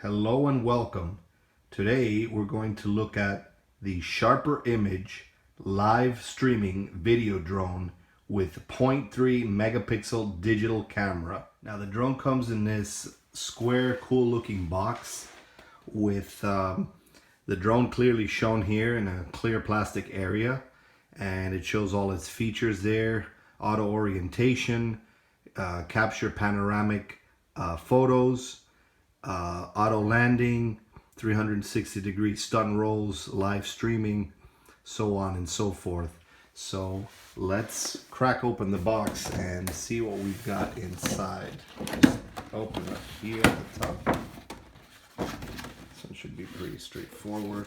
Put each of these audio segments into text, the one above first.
Hello and welcome. Today we're going to look at the Sharper Image live streaming video drone with 0.3 megapixel digital camera. Now the drone comes in this square cool looking box with the drone clearly shown here in a clear plastic area, and it shows all its features there: auto orientation, capture panoramic photos, auto landing, 360-degree stun rolls, live streaming, so on and so forth. So let's crack open the box and see what we've got inside. Just open it here at the top. So it should be pretty straightforward.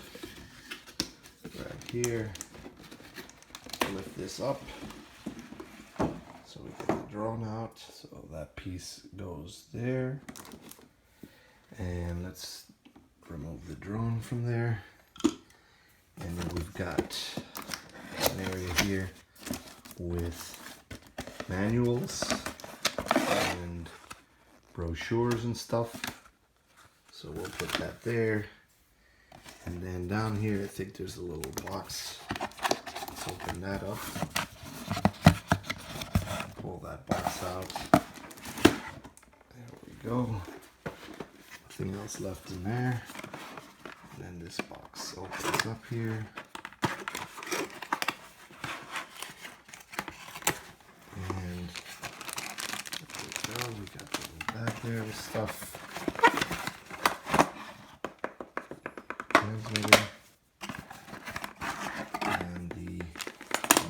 Right here. Lift this up so we get the drone out. So that piece goes there. And let's remove the drone from there. And then we've got an area here with manuals and brochures and stuff. So we'll put that there. And then down here, I think there's a little box. Let's open that up. Pull that box out. There we go. Nothing else left in there. And then this box opens up here. And there we go. We got the little bag there with stuff. Transmitter. And the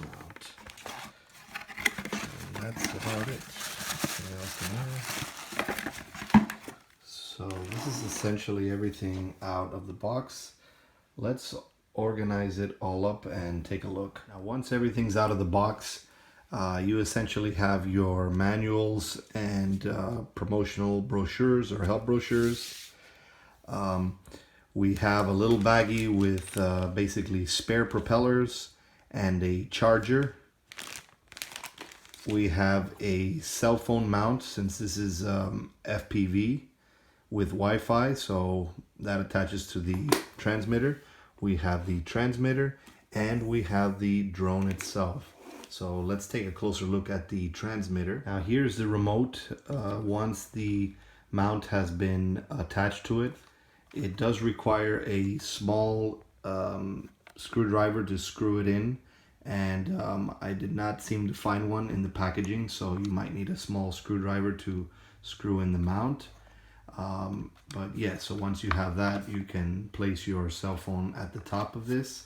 mount. And that's about it. Nothing else in there. So this is essentially everything out of the box. Let's organize it all up and take a look. Now once everything's out of the box, you essentially have your manuals and promotional brochures or help brochures. We have a little baggie with basically spare propellers and a charger. We have a cell phone mount, since this is FPV with Wi-Fi, so that attaches to the transmitter. We have the transmitter and we have the drone itself. So let's take a closer look at the transmitter. Now here's the remote. Once the mount has been attached to it, it does require a small screwdriver to screw it in, and I did not seem to find one in the packaging, so you might need a small screwdriver to screw in the mount. But yeah, so once you have that, you can place your cell phone at the top of this.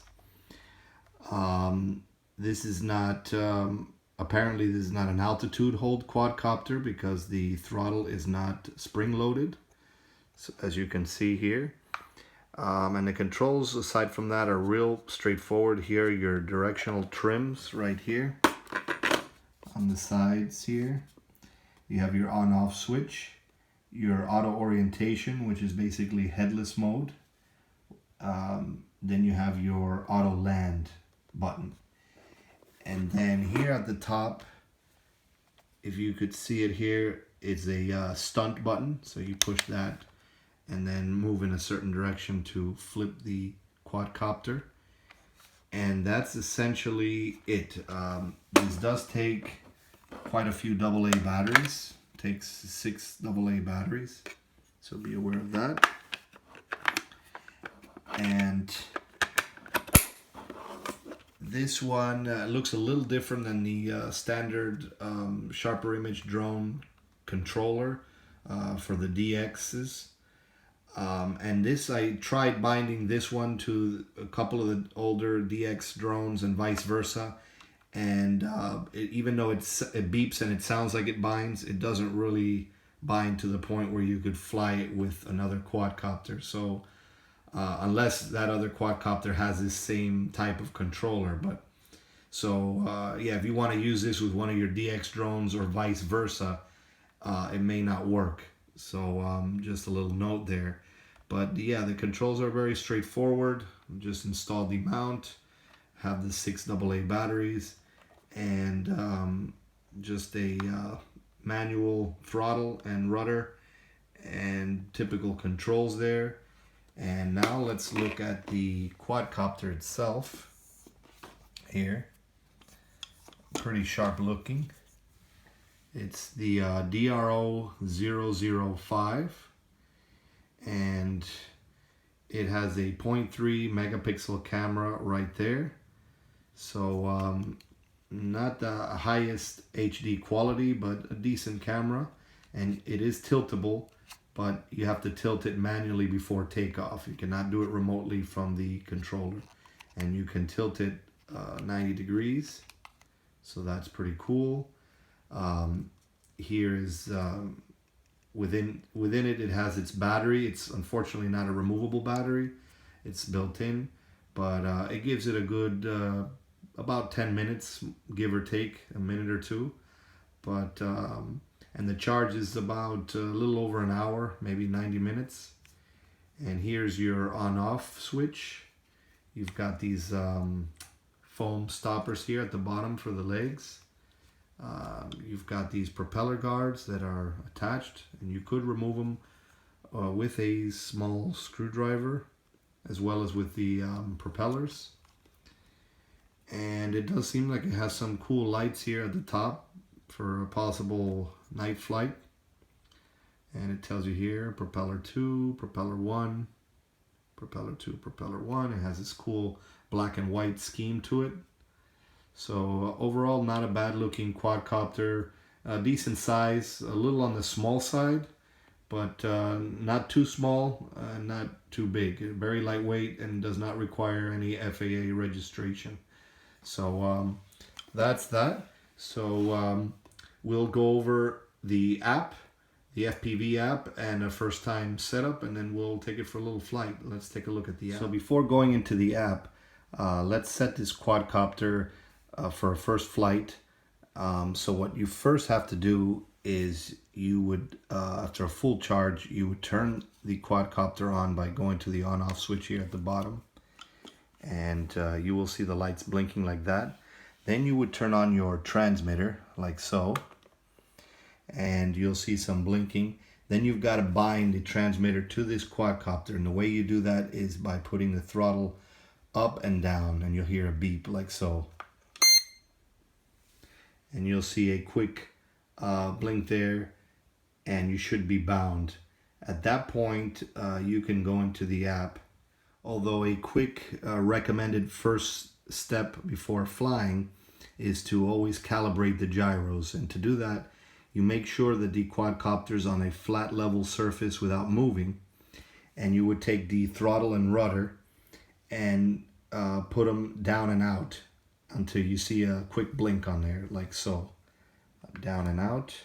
This is not, apparently this is not an altitude hold quadcopter because the throttle is not spring loaded, so, as you can see here. And the controls aside from that are real straightforward. Here are your directional trims right here on the sides here. You have your on-off switch, your auto orientation, which is basically headless mode. Then you have your auto land button. And then here at the top, if you could see it here, it's a stunt button. So you push that and then move in a certain direction to flip the quadcopter. And that's essentially it. This does take quite a few AA batteries. Takes 6 AA batteries, so be aware of that. And this one looks a little different than the standard Sharper Image drone controller for the DXs. And this, I tried binding this one to a couple of the older DX drones and vice versa. And even though it beeps and it sounds like it binds, it doesn't really bind to the point where you could fly it with another quadcopter. So unless that other quadcopter has this same type of controller. But so yeah, if you want to use this with one of your DX drones or vice versa, it may not work. So just a little note there. But yeah, the controls are very straightforward. Just install the mount, have the 6 AA batteries, and just a manual throttle and rudder, and typical controls there. And now let's look at the quadcopter itself here. Pretty sharp looking. It's the DRO005, and it has a 0.3 megapixel camera right there. So not the highest HD quality, but a decent camera. And it is tiltable, but you have to tilt it manually before takeoff. You cannot do it remotely from the controller. And you can tilt it 90 degrees. So that's pretty cool. Here is within it, it has its battery. It's unfortunately not a removable battery. It's built in, but it gives it a good about 10 minutes, give or take a minute or two. But and the charge is about a little over an hour, maybe 90 minutes. And here's your on-off switch. You've got these foam stoppers here at the bottom for the legs. You've got these propeller guards that are attached, and you could remove them with a small screwdriver, as well as with the propellers. And it does seem like it has some cool lights here at the top for a possible night flight. And it tells you here, propeller 2, propeller 1, propeller 2, propeller 1. It has this cool black and white scheme to it. So overall, not a bad looking quadcopter, decent size, a little on the small side, but not too small, not too big. Very lightweight and does not require any FAA registration. So that's that. So we'll go over the app, the FPV app, and a first time setup, and then we'll take it for a little flight. Let's take a look at the app. So before going into the app, let's set this quadcopter for a first flight. So what you first have to do is you would, after a full charge, you would turn the quadcopter on by going to the on-off switch here at the bottom. And you will see the lights blinking like that. Then you would turn on your transmitter like so. And you'll see some blinking. Then you've got to bind the transmitter to this quadcopter. And the way you do that is by putting the throttle up and down. And you'll hear a beep like so. And you'll see a quick blink there, and you should be bound. At that point, you can go into the app. Although a quick recommended first step before flying is to always calibrate the gyros. And to do that, you make sure that the quadcopter is on a flat level surface without moving. And you would take the throttle and rudder and put them down and out until you see a quick blink on there, like so. Down and out.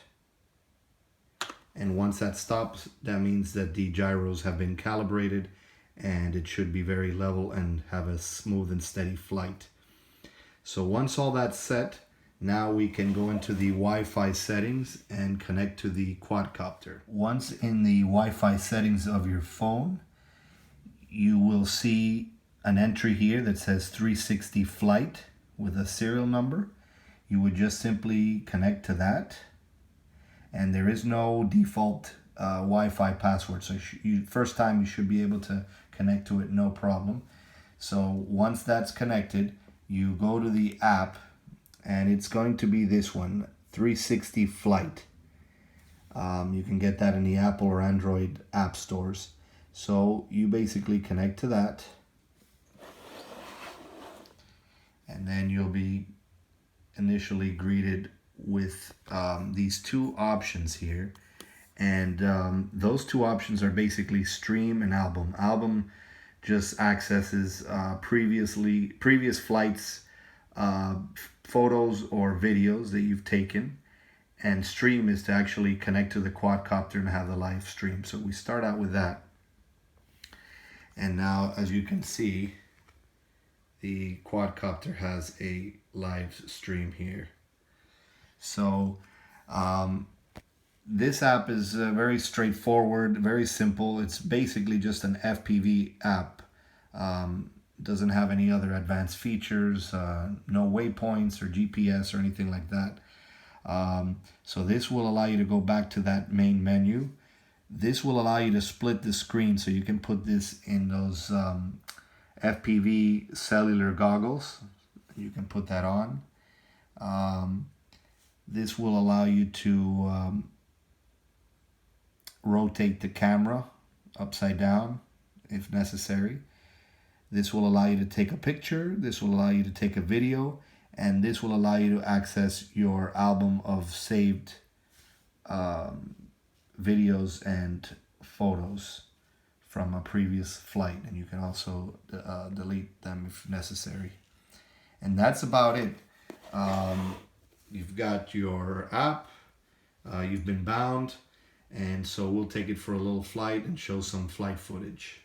And once that stops, that means that the gyros have been calibrated, and it should be very level and have a smooth and steady flight. So once all that's set, now we can go into the Wi-Fi settings and connect to the quadcopter. Once in the Wi-Fi settings of your phone, you will see an entry here that says 360 flight with a serial number. You would just simply connect to that, and there is no default Wi-Fi password, so first time you should be able to connect to it, no problem. So once that's connected, you go to the app, and it's going to be this one, 360 flight. You can get that in the Apple or Android app stores. So you basically connect to that, and then you'll be initially greeted with these two options here. And those two options are basically stream and album. Album just accesses previous flights, photos or videos that you've taken. And stream is to actually connect to the quadcopter and have the live stream. So we start out with that. And now, as you can see, the quadcopter has a live stream here. So this app is very straightforward, very simple. It's basically just an FPV app. Doesn't have any other advanced features, no waypoints or GPS or anything like that. So this will allow you to go back to that main menu. This will allow you to split the screen, so you can put this in those FPV cellular goggles. You can put that on. This will allow you to rotate the camera upside down if necessary. This will allow you to take a picture. This will allow you to take a video. And this will allow you to access your album of saved videos and photos from a previous flight. And you can also delete them if necessary. And that's about it. You've got your app. You've been bound. And so we'll take it for a little flight and show some flight footage.